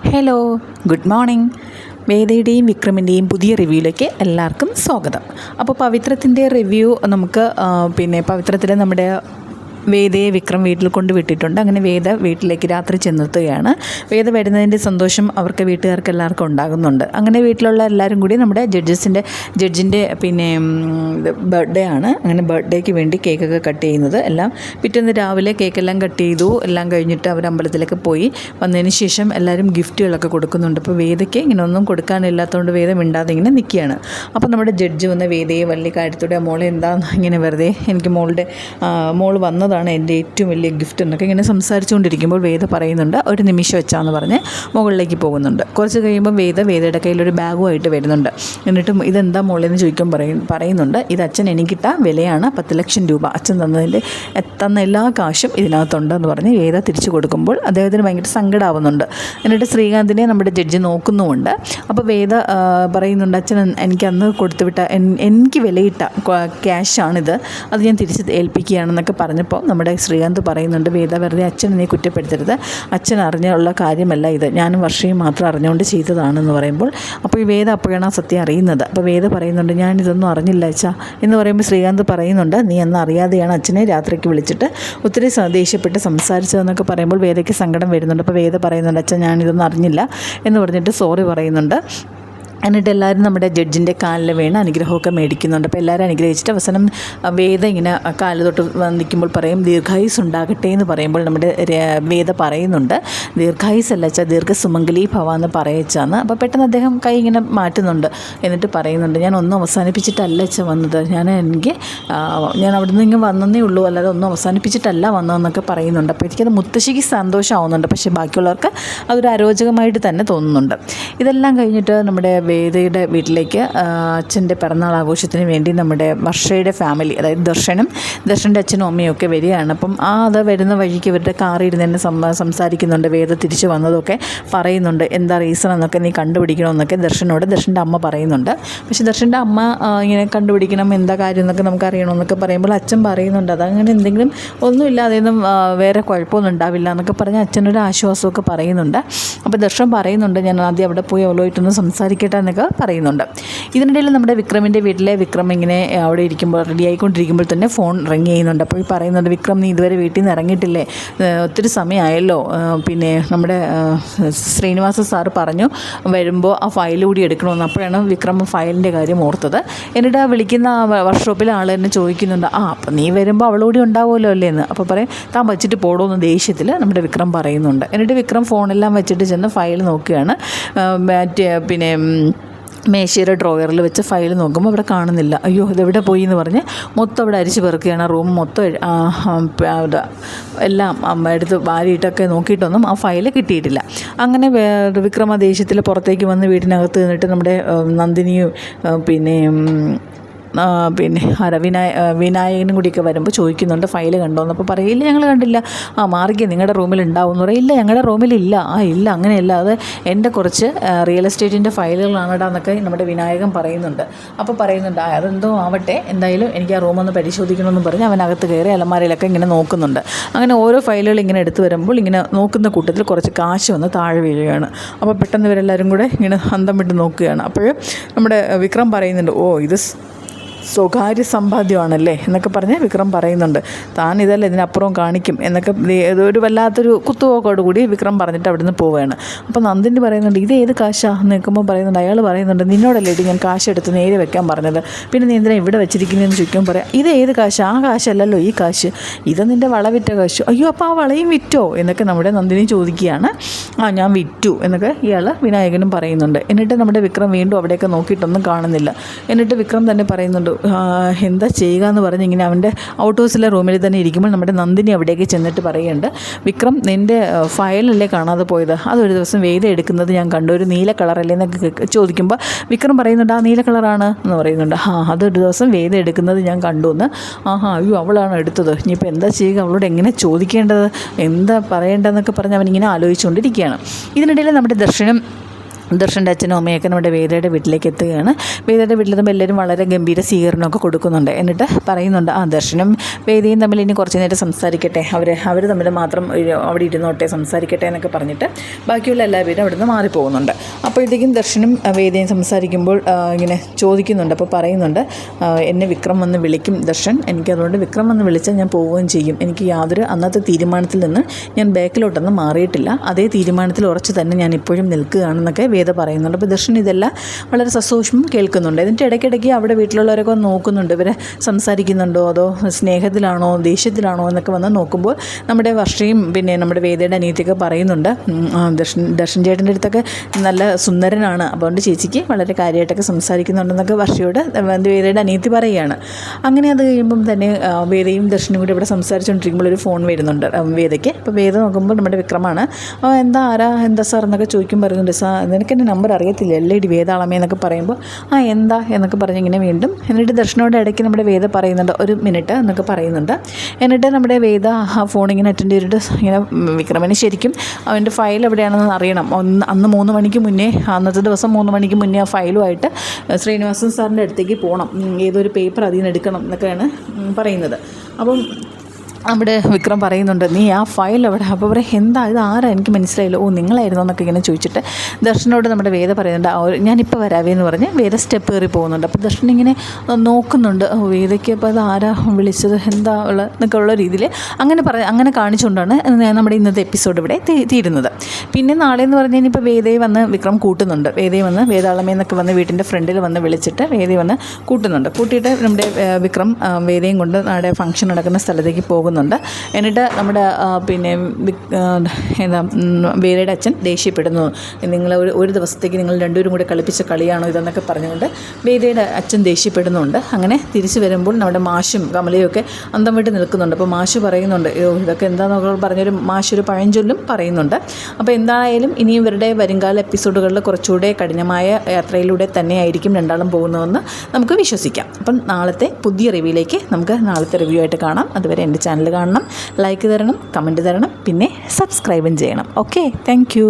Hello, good morning. വേദയുടെയും വിക്രമിൻ്റെയും പുതിയ റിവ്യൂയിലേക്ക് എല്ലാവർക്കും സ്വാഗതം. അപ്പോൾ പവിത്രത്തിൻ്റെ റിവ്യൂ നമുക്ക് പവിത്രത്തിലെ നമ്മുടെ വേദയെ വിക്രം വീട്ടിൽ കൊണ്ട് വിട്ടിട്ടുണ്ട്. അങ്ങനെ വേദ വീട്ടിലേക്ക് രാത്രി ചെന്നെത്തുകയാണ്. വേദ വരുന്നതിൻ്റെ സന്തോഷം അവർക്ക് വീട്ടുകാർക്ക് എല്ലാവർക്കും ഉണ്ടാകുന്നുണ്ട്. അങ്ങനെ വീട്ടിലുള്ള എല്ലാവരും കൂടി നമ്മുടെ ജഡ്ജിൻ്റെ ബർത്ത്ഡേ ആണ്. അങ്ങനെ ബർത്ത്ഡേക്ക് വേണ്ടി കേക്കൊക്കെ കട്ട് ചെയ്യുന്നത് എല്ലാം പിറ്റേന്ന് രാവിലെ കേക്കെല്ലാം കട്ട് ചെയ്തു. എല്ലാം കഴിഞ്ഞിട്ട് അവർ അമ്പലത്തിലേക്ക് പോയി വന്നതിന് ശേഷം എല്ലാവരും ഗിഫ്റ്റുകളൊക്കെ കൊടുക്കുന്നുണ്ട്. അപ്പോൾ വേദയ്ക്ക് ഇങ്ങനെ ഒന്നും കൊടുക്കാനില്ലാത്തതുകൊണ്ട് വേദ മിണ്ടാതെ ഇങ്ങനെ നിൽക്കുകയാണ്. അപ്പോൾ നമ്മുടെ ജഡ്ജ് വന്ന വേദയെ വലിയ കാര്യത്തോടെ മോളെ എന്താ ഇങ്ങനെ വെറുതെ എനിക്ക് മോൾ വന്നത് എൻ്റെ ഏറ്റവും വലിയ ഗിഫ്റ്റ് എന്നൊക്കെ ഇങ്ങനെ സംസാരിച്ചുകൊണ്ടിരിക്കുമ്പോൾ വേദ പറയുന്നുണ്ട് ഒരു നിമിഷം വെച്ചാന്ന് പറഞ്ഞ് മുകളിലേക്ക് പോകുന്നുണ്ട്. കുറച്ച് കഴിയുമ്പോൾ വേദയുടെ കയ്യിലൊരു ബാഗുമായിട്ട് വരുന്നുണ്ട്. എന്നിട്ടും ഇതെന്താ മോളെന്ന് ചോദിക്കുമ്പോൾ പറയുന്നുണ്ട് ഇത് അച്ഛൻ എനിക്കിട്ട വിലയാണ്, 10 ലക്ഷം രൂപ അച്ഛൻ തന്ന എല്ലാ കാശും ഇതിനകത്തുണ്ടെന്ന് പറഞ്ഞ് വേദ തിരിച്ചു കൊടുക്കുമ്പോൾ അദ്ദേഹത്തിന് ഭയങ്കര സങ്കടമാവുന്നുണ്ട്. എന്നിട്ട് ശ്രീകാന്തിനെ നമ്മുടെ ജഡ്ജ് നോക്കുന്നുമുണ്ട്. അപ്പോൾ വേദ പറയുന്നുണ്ട് അച്ഛൻ എനിക്ക് അന്ന് കൊടുത്തുവിട്ട എനിക്ക് വിലയിട്ട ക്യാഷാണിത്, അത് ഞാൻ തിരിച്ച് ഏൽപ്പിക്കുകയാണെന്നൊക്കെ പറഞ്ഞപ്പോൾ നമ്മുടെ ശ്രീകാന്ത് പറയുന്നുണ്ട് വേദ വെറുതെ അച്ഛനെ നീ കുറ്റപ്പെടുത്തരുത്, അച്ഛൻ അറിഞ്ഞുള്ള കാര്യമല്ല ഇത്, ഞാനും വർഷയും മാത്രം അറിഞ്ഞുകൊണ്ട് ചെയ്തതാണെന്ന് പറയുമ്പോൾ അപ്പോൾ ഈ വേദ അപ്പോഴാണ് ആ സത്യം അറിയുന്നത്. അപ്പോൾ വേദ പറയുന്നുണ്ട് ഞാനിതൊന്നും അറിഞ്ഞില്ല അച്ഛാ എന്ന് പറയുമ്പോൾ ശ്രീകാന്ത് പറയുന്നുണ്ട് നീ അന്ന് അറിയാതെയാണ് അച്ഛനെ രാത്രിക്ക് വിളിച്ചിട്ട് ഒത്തിരി ദേഷ്യപ്പെട്ട് സംസാരിച്ചതെന്നൊക്കെ പറയുമ്പോൾ വേദയ്ക്ക് സങ്കടം വരുന്നുണ്ട്. അപ്പോൾ വേദ പറയുന്നുണ്ട് അച്ഛൻ ഞാനിതൊന്നും അറിഞ്ഞില്ല എന്ന് പറഞ്ഞിട്ട് സോറി പറയുന്നുണ്ട്. എന്നിട്ട് എല്ലാവരും നമ്മുടെ ജഡ്ജിൻ്റെ കാലിൽ വീണ് അനുഗ്രഹമൊക്കെ മേടിക്കുന്നുണ്ട്. അപ്പോൾ എല്ലാവരും അനുഗ്രഹിച്ചിട്ട് അവസാനം വേദ ഇങ്ങനെ കാല് തൊട്ട് നിൽക്കുമ്പോൾ പറയും ദീർഘായുസ് ഉണ്ടാകട്ടെ എന്ന് പറയുമ്പോൾ നമ്മുടെ വേദ പറയുന്നുണ്ട് ദീർഘായുസ് അല്ല അച്ഛാ ദീർഘസുമംഗലി ഭവ എന്ന് പറയച്ചാന്ന്. അപ്പോൾ പെട്ടെന്ന് അദ്ദേഹം കൈ ഇങ്ങനെ മാറ്റുന്നുണ്ട്. എന്നിട്ട് പറയുന്നുണ്ട് ഞാൻ ഒന്നും അവസാനിപ്പിച്ചിട്ടല്ല അച്ഛാ വന്നത്, ഞാൻ അവിടെ നിന്ന് ഇങ്ങനെ വന്നതേ ഉള്ളൂ, അല്ലാതെ ഒന്നും അവസാനിപ്പിച്ചിട്ടല്ല വന്നതെന്നൊക്കെ പറയുന്നുണ്ട്. അപ്പോൾ എനിക്കത് മുത്തശ്ശിക്ക് സന്തോഷമാവുന്നുണ്ട്, പക്ഷേ ബാക്കിയുള്ളവർക്ക് അതൊരു അരോചകമായിട്ട് തന്നെ തോന്നുന്നുണ്ട്. ഇതെല്ലാം കഴിഞ്ഞിട്ട് നമ്മുടെ വേദയുടെ വീട്ടിലേക്ക് അച്ഛൻ്റെ പിറന്നാൾ ആഘോഷത്തിന് വേണ്ടി നമ്മുടെ വർഷയുടെ ഫാമിലി, അതായത് ദർശൻ്റെ അച്ഛനും അമ്മയും ഒക്കെ വരികയാണ്. അപ്പം അത് വരുന്ന വഴിക്ക് ഇവരുടെ കാറിരുന്ന് തന്നെ സംസാരിക്കുന്നുണ്ട്. വേദ തിരിച്ച് വന്നതൊക്കെ പറയുന്നുണ്ട്, എന്താ റീസൺ എന്നൊക്കെ നീ കണ്ടുപിടിക്കണമെന്നൊക്കെ ദർശൻ്റെ അമ്മ പറയുന്നുണ്ട്. പക്ഷേ ദർശൻ്റെ അമ്മ ഇങ്ങനെ കണ്ടുപിടിക്കണം എന്താ കാര്യം എന്നൊക്കെ നമുക്ക് അറിയണമെന്നൊക്കെ പറയുമ്പോൾ അച്ഛൻ പറയുന്നുണ്ട് അതങ്ങനെ എന്തെങ്കിലും ഒന്നുമില്ലാതെയൊന്നും വേറെ കുഴപ്പമൊന്നും ഉണ്ടാവില്ല എന്നൊക്കെ പറഞ്ഞ് അച്ഛനൊരു ആശ്വാസമൊക്കെ പറയുന്നുണ്ട്. അപ്പോൾ ദർശൻ പറയുന്നുണ്ട് ഞാൻ ആദ്യം അവിടെ പോയി അവളുമായിട്ടൊന്ന് സംസാരിക്കട്ടെ എന്നൊക്കെ പറയുന്നുണ്ട്. ഇതിനിടയിൽ നമ്മുടെ വിക്രമിൻ്റെ വീട്ടിലെ വിക്രം ഇങ്ങനെ അവിടെ ഇരിക്കുമ്പോൾ റെഡി ആയിക്കൊണ്ടിരിക്കുമ്പോൾ തന്നെ ഫോൺ റിങ് ചെയ്യുന്നുണ്ട്. അപ്പോൾ പറയുന്നുണ്ട് വിക്രം നീ ഇതുവരെ വീട്ടിൽ നിന്ന് ഇറങ്ങിയിട്ടില്ലേ, ഒത്തിരി സമയമായല്ലോ, നമ്മുടെ ശ്രീനിവാസ സാറ് പറഞ്ഞു വരുമ്പോൾ ആ ഫയൽ കൂടി എടുക്കണമെന്ന്. അപ്പോഴാണ് വിക്രം ഫയലിൻ്റെ കാര്യം ഓർത്തത്. എന്നിട്ട് വിളിക്കുന്ന വർക്ക്ഷോപ്പിലെ ആൾ തന്നെ ചോദിക്കുന്നുണ്ട് അപ്പം നീ വരുമ്പോൾ അവളോടി ഉണ്ടാവുമല്ലോ അല്ലേ എന്ന്. അപ്പോൾ പറയും താൻ വച്ചിട്ട് പോടുമെന്ന് ദേഷ്യത്തിൽ നമ്മുടെ വിക്രം പറയുന്നുണ്ട്. എന്നിട്ട് വിക്രം ഫോണെല്ലാം വെച്ചിട്ട് ചെന്ന് ഫയൽ നോക്കുകയാണ്. മേശയുടെ ഡ്രോയറിൽ വെച്ച് ഫയൽ നോക്കുമ്പോൾ അവിടെ കാണുന്നില്ല. അയ്യോ ഇതെവിടെ പോയി എന്ന് പറഞ്ഞ് മൊത്തം അവിടെ അരിച്ച് പെറുക്കുകയാണ്. റൂം മൊത്തം എല്ലാം എടുത്ത് വാരിയിട്ടൊക്കെ നോക്കിയിട്ടൊന്നും ആ ഫയൽ കിട്ടിയിട്ടില്ല. അങ്ങനെ വിക്രമ ദേഷ്യത്തിൽ പുറത്തേക്ക് വന്ന് വീട്ടിനകത്ത് നിന്നിട്ട് നമ്മുടെ നന്ദിനിയും വിനായകനും കൂടിയൊക്കെ വരുമ്പോൾ ചോദിക്കുന്നുണ്ട് ഫയൽ കണ്ടോന്ന്. അപ്പോൾ പറയില്ല ഞങ്ങൾ കണ്ടില്ല. മാർഗി നിങ്ങളുടെ റൂമിൽ ഉണ്ടാവും എന്ന് പറയും. ഇല്ല ഞങ്ങളുടെ റൂമിലില്ല. ഇല്ല അങ്ങനെയല്ല, അത് എൻ്റെ കുറച്ച് റിയൽ എസ്റ്റേറ്റിൻ്റെ ഫയലുകളാണെടാ എന്നൊക്കെ നമ്മുടെ വിനായകൻ പറയുന്നുണ്ട്. അപ്പോൾ പറയുന്നുണ്ട് അതെന്തോ ആവട്ടെ, എന്തായാലും എനിക്ക് ആ റൂമൊന്ന് പരിശോധിക്കണമെന്ന് പറഞ്ഞ് അവനകത്ത് കയറി അലമാരയിലൊക്കെ ഇങ്ങനെ നോക്കുന്നുണ്ട്. അങ്ങനെ ഓരോ ഫയലുകൾ ഇങ്ങനെ എടുത്തു വരുമ്പോൾ ഇങ്ങനെ നോക്കുന്ന കൂട്ടത്തിൽ കുറച്ച് കാശ് വന്ന് താഴെ വീഴുകയാണ്. അപ്പോൾ പെട്ടെന്ന് ഇവരെല്ലാവരും കൂടെ ഇങ്ങനെ അന്തം വിട്ട് നോക്കുകയാണ്. അപ്പോൾ നമ്മുടെ വിക്രം പറയുന്നുണ്ട് ഇത് സ്വകാര്യ സമ്പാദ്യമാണല്ലേ എന്നൊക്കെ പറഞ്ഞ് വിക്രം പറയുന്നുണ്ട്. താൻ ഇതല്ല ഇതിനപ്പുറം കാണിക്കും എന്നൊക്കെ ഒരു വല്ലാത്തൊരു കുത്തുപോക്കോട് കൂടി വിക്രം പറഞ്ഞിട്ട് അവിടെ നിന്ന് പോവുകയാണ്. അപ്പോൾ നന്ദിനി പറയുന്നുണ്ട് ഇത് ഏത് കാശാ നിൽക്കുമ്പോൾ പറയുന്നുണ്ട് അയാൾ പറയുന്നുണ്ട് നിന്നോടല്ലേ ഞാൻ കാശ് എടുത്ത് നേരെ വെക്കാൻ പറഞ്ഞത്, പിന്നെ നീ എന്തിനാ ഇവിടെ വെച്ചിരിക്കുന്നതെന്ന് ചോദിക്കുമ്പോൾ പറയാം ഇത് ഏത് കാശ്, ആ കാശല്ലല്ലോ ഈ കാശ്, ഇത് നിൻ്റെ വള വിറ്റ കാശ്. അയ്യോ അപ്പോൾ ആ വളയും വിറ്റോ എന്നൊക്കെ നമ്മുടെ നന്ദിനി ചോദിക്കുകയാണ്. ഞാൻ വിറ്റു എന്നൊക്കെ ഇയാൾ വിനായകനും പറയുന്നുണ്ട്. എന്നിട്ട് നമ്മുടെ വിക്രം വീണ്ടും അവിടെയൊക്കെ നോക്കിയിട്ടൊന്നും കാണുന്നില്ല. എന്നിട്ട് വിക്രം തന്നെ പറയുന്നുണ്ട് എന്താ ചെയ്യുക എന്ന് പറഞ്ഞ് ഇങ്ങനെ അവൻ്റെ ഔട്ട് ഹൗസിലെ റൂമിൽ തന്നെ ഇരിക്കുമ്പോൾ നമ്മുടെ നന്ദിനി അവിടേക്ക് ചെന്നിട്ട് പറയുന്നുണ്ട് വിക്രം നിൻ്റെ ഫയലല്ലേ കാണാതെ പോയത്, അതൊരു ദിവസം വേദ എടുക്കുന്നത് ഞാൻ കണ്ടു, ഒരു നീല കളറല്ലേ എന്നൊക്കെ ചോദിക്കുമ്പോൾ വിക്രം പറയുന്നുണ്ട് നീല കളറാണ് എന്ന് പറയുന്നുണ്ട്. അതൊരു ദിവസം വേദ എടുക്കുന്നത് ഞാൻ കണ്ടു എന്ന്. അയ്യോ അവളാണ് എടുത്തത്, ഇനിയിപ്പോൾ എന്താ ചെയ്യുക, അവളോട് എങ്ങനെ ചോദിക്കേണ്ടത്, എന്താ പറയേണ്ടതെന്നൊക്കെ പറഞ്ഞ് അവനിങ്ങനെ ആലോചിച്ചുകൊണ്ടിരിക്കുകയാണ്. ഇതിനിടയിൽ നമ്മുടെ ദർശനം ദർശൻ്റെ അച്ഛനും അമ്മയൊക്കെ നമ്മുടെ വേദയുടെ വീട്ടിലേക്ക് എത്തുകയാണ്. വേദയുടെ വീട്ടിലെത്തുമ്പോൾ എല്ലാവരും വളരെ ഗംഭീര സ്വീകരണമൊക്കെ കൊടുക്കുന്നുണ്ട്. എന്നിട്ട് പറയുന്നുണ്ട്, ദർശനും വേദയും തമ്മിൽ ഇനി കുറച്ച് നേരം സംസാരിക്കട്ടെ, അവർ തമ്മിൽ മാത്രം അവിടെ ഇരുന്നോട്ടെ, സംസാരിക്കട്ടെ എന്നൊക്കെ പറഞ്ഞിട്ട് ബാക്കിയുള്ള എല്ലാവരും അവിടെ നിന്ന് മാറിപ്പോകുന്നുണ്ട്. അപ്പോഴത്തേക്കും ദർശനും വേദയും സംസാരിക്കുമ്പോൾ ഇങ്ങനെ ചോദിക്കുന്നുണ്ട്. അപ്പോൾ പറയുന്നുണ്ട്, എന്നെ വിക്രം വന്ന് വിളിക്കും ദർശൻ, എനിക്കതുകൊണ്ട് വിക്രം വന്ന് വിളിച്ചാൽ ഞാൻ പോവുകയും ചെയ്യും. എനിക്ക് യാതൊരു അന്നത്തെ തീരുമാനത്തിൽ നിന്ന് ഞാൻ ബാക്കിലോട്ടൊന്നും മാറിയിട്ടില്ല, അതേ തീരുമാനത്തിൽ ഉറച്ച് തന്നെ ഞാൻ ഇപ്പോഴും നിൽക്കുകയാണെന്നൊക്കെ വേദ പറയുന്നുണ്ട്. അപ്പോൾ ദർശൻ ഇതെല്ലാം വളരെ സസൂക്ഷ്മം കേൾക്കുന്നുണ്ട്. എന്നിട്ട് ഇടയ്ക്കിടയ്ക്ക് അവിടെ വീട്ടിലുള്ളവരൊക്കെ നോക്കുന്നുണ്ട്, ഇവരെ സംസാരിക്കുന്നുണ്ടോ അതോ സ്നേഹത്തിലാണോ ദേഷ്യത്തിലാണോ എന്നൊക്കെ വന്ന് നോക്കുമ്പോൾ നമ്മുടെ വർഷയും പിന്നെ നമ്മുടെ വേദയുടെ അനിയത്തിയൊക്കെ പറയുന്നുണ്ട്, ദർശൻ ചേട്ടൻ്റെ അടുത്തൊക്കെ നല്ല സുന്ദരനാണ്, അതുകൊണ്ട് ചേച്ചിക്ക് വളരെ കാര്യമായിട്ടൊക്കെ സംസാരിക്കുന്നുണ്ടെന്നൊക്കെ വർഷയോട് വേദയുടെ അനിയത്തി പറയുകയാണ്. അങ്ങനെ അത് കഴിയുമ്പം തന്നെ വേദയും ദർശനും കൂടി ഇവിടെ സംസാരിച്ചുകൊണ്ടിരിക്കുമ്പോൾ ഒരു ഫോൺ വരുന്നുണ്ട് വേദയ്ക്ക്. അപ്പോൾ വേദ നോക്കുമ്പോൾ നമ്മുടെ വിക്രമാണ്. എന്താ സാർ എന്നൊക്കെ ചോദിക്കും. പറയുന്നുണ്ട്, സാർ നിനക്ക് എൻ്റെ നമ്പർ അറിയത്തില്ല, എല്ലേടി വേദാളമേ എന്നൊക്കെ പറയുമ്പോൾ എന്താ എന്നൊക്കെ പറഞ്ഞ് ഇങ്ങനെ വീണ്ടും. എന്നിട്ട് ദർശനോട് ഇടയ്ക്ക് നമ്മുടെ വേദ പറയുന്നുണ്ട്, ഒരു മിനിറ്റ് എന്നൊക്കെ പറയുന്നുണ്ട്. എന്നിട്ട് നമ്മുടെ വേദ ആ ഫോണിങ്ങനെ അറ്റൻഡ് ചെയ്തിട്ട് ഇങ്ങനെ വിക്രമന് ശരിക്കും അവൻ്റെ ഫയൽ എവിടെയാണെന്ന് അറിയണം. അന്ന് 3 മണിക്ക് മുന്നേ, അന്നത്തെ ദിവസം 3 മണിക്ക് മുന്നേ ആ ഫയലുമായിട്ട് ശ്രീനിവാസൻ സാറിൻ്റെ അടുത്തേക്ക് പോകണം, ഏതൊരു പേപ്പർ അതിൽ നിന്ന് എടുക്കണം എന്നൊക്കെയാണ് പറയുന്നത്. അപ്പം അവിടെ വിക്രം പറയുന്നുണ്ട്, നീ ആ ഫയൽ എവിടെ? അപ്പോൾ പറയും, എന്താ ഇത്, ആരാ, എനിക്ക് മനസ്സിലായില്ല, നിങ്ങളായിരുന്നു എന്നൊക്കെ ഇങ്ങനെ ചോദിച്ചിട്ട് ദർശനോട് നമ്മുടെ വേദ പറയുന്നുണ്ട്, ഞാനിപ്പോൾ വരാവേ എന്ന് പറഞ്ഞ് വേദ സ്റ്റെപ്പ് കയറി പോകുന്നുണ്ട്. അപ്പോൾ ദർശൻ ഇങ്ങനെ നോക്കുന്നുണ്ട്, വേദയ്ക്ക് അപ്പോൾ അത് ആരാ വിളിച്ചത്, എന്താ ഉള്ള എന്നൊക്കെ ഉള്ള രീതിയിൽ അങ്ങനെ കാണിച്ചുകൊണ്ടാണ് നമ്മുടെ ഇന്നത്തെ എപ്പിസോഡ് ഇവിടെ തീരുന്നത്. പിന്നെ നാളെ എന്ന് പറഞ്ഞു കഴിഞ്ഞാൽ ഇപ്പോൾ വേദയെ വന്ന് വിക്രം കൂട്ടുന്നുണ്ട്. വേദയെ വന്ന് വേദാളമേന്നൊക്കെ വന്ന് വീട്ടിൻ്റെ ഫ്രണ്ടിൽ വന്ന് വിളിച്ചിട്ട് വേദയെ വന്ന് കൂട്ടുന്നുണ്ട്. കൂട്ടിയിട്ട് നമ്മുടെ വിക്രം വേദയും കൊണ്ട് നാളെ ഫംഗ്ഷൻ നടക്കുന്ന സ്ഥലത്തേക്ക് പോകുന്നുണ്ട്. എന്നിട്ട് നമ്മുടെ പിന്നെ വേദയുടെ അച്ഛൻ ദേഷ്യപ്പെടുന്നു, നിങ്ങൾ ഒരു ദിവസത്തേക്ക് നിങ്ങൾ രണ്ടുപേരും കൂടെ കളിപ്പിച്ച കളിയാണോ ഇതെന്നൊക്കെ പറഞ്ഞുകൊണ്ട് വേദയുടെ അച്ഛൻ ദേഷ്യപ്പെടുന്നുണ്ട്. അങ്ങനെ തിരിച്ചു വരുമ്പോൾ നമ്മുടെ മാഷും കമലയും ഒക്കെ അന്തം വിട്ട് നിൽക്കുന്നുണ്ട്. അപ്പോൾ മാഷ് പറയുന്നുണ്ട്, ഇതൊക്കെ എന്താണെന്നൊക്കെ പറഞ്ഞൊരു മാഷൊരു പഴഞ്ചൊല്ലും പറയുന്നുണ്ട്. അപ്പോൾ എന്തായാലും ഇനി ഇവരുടെ വരുംകാല എപ്പിസോഡുകളിൽ കുറച്ചുകൂടെ കഠിനമായ യാത്രയിലൂടെ തന്നെയായിരിക്കും രണ്ടാളും പോകുന്നതെന്ന് നമുക്ക് വിശ്വസിക്കാം. അപ്പം നാളത്തെ പുതിയ റിവ്യൂയിലേക്ക് നമുക്ക് നാളത്തെ റിവ്യൂ ആയിട്ട് കാണാം. അതുവരെ എൻ്റെ ചാനൽ കാണണം, ലൈക്ക് തരണം, കമൻറ്റ് തരണം, പിന്നെ സബ്സ്ക്രൈബും ചെയ്യണം. Okay, thank you.